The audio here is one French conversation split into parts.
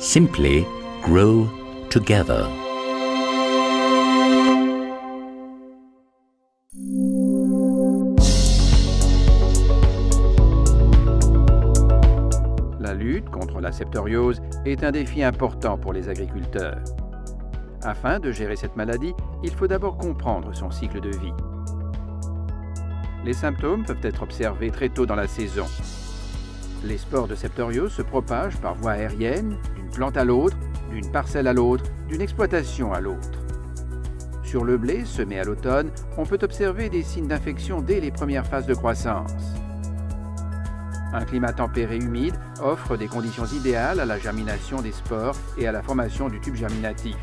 Simply grow together. La lutte contre la septoriose est un défi important pour les agriculteurs. Afin de gérer cette maladie, il faut d'abord comprendre son cycle de vie. Les symptômes peuvent être observés très tôt dans la saison. Les spores de septoriose se propagent par voie aérienne, d'une plante à l'autre, d'une parcelle à l'autre, d'une exploitation à l'autre. Sur le blé, semé à l'automne, on peut observer des signes d'infection dès les premières phases de croissance. Un climat tempéré humide offre des conditions idéales à la germination des spores et à la formation du tube germinatif.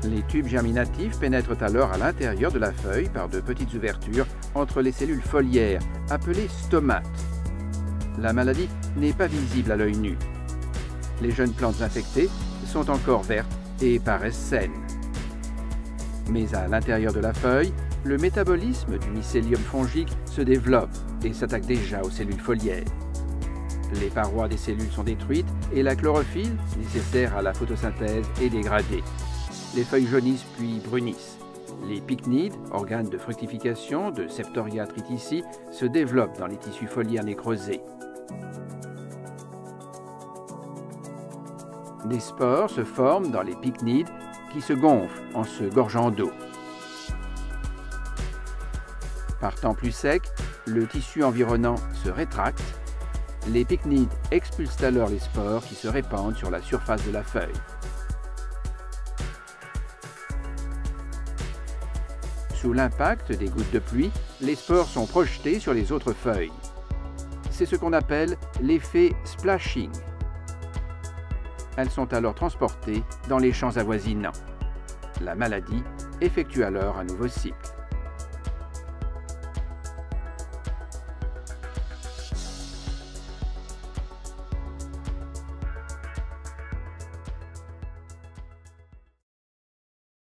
Les tubes germinatifs pénètrent alors à l'intérieur de la feuille par de petites ouvertures entre les cellules foliaires, appelées stomates. La maladie n'est pas visible à l'œil nu. Les jeunes plantes infectées sont encore vertes et paraissent saines. Mais à l'intérieur de la feuille, le métabolisme du mycélium fongique se développe et s'attaque déjà aux cellules foliaires. Les parois des cellules sont détruites et la chlorophylle, nécessaire à la photosynthèse, est dégradée. Les feuilles jaunissent puis brunissent. Les pycnides, organes de fructification de Septoria tritici, se développent dans les tissus foliaires nécrosés. Des spores se forment dans les pycnides qui se gonflent en se gorgeant d'eau. Par temps plus sec, le tissu environnant se rétracte. Les pycnides expulsent alors les spores qui se répandent sur la surface de la feuille. Sous l'impact des gouttes de pluie, les spores sont projetées sur les autres feuilles. C'est ce qu'on appelle l'effet splashing. Elles sont alors transportées dans les champs avoisinants. La maladie effectue alors un nouveau cycle.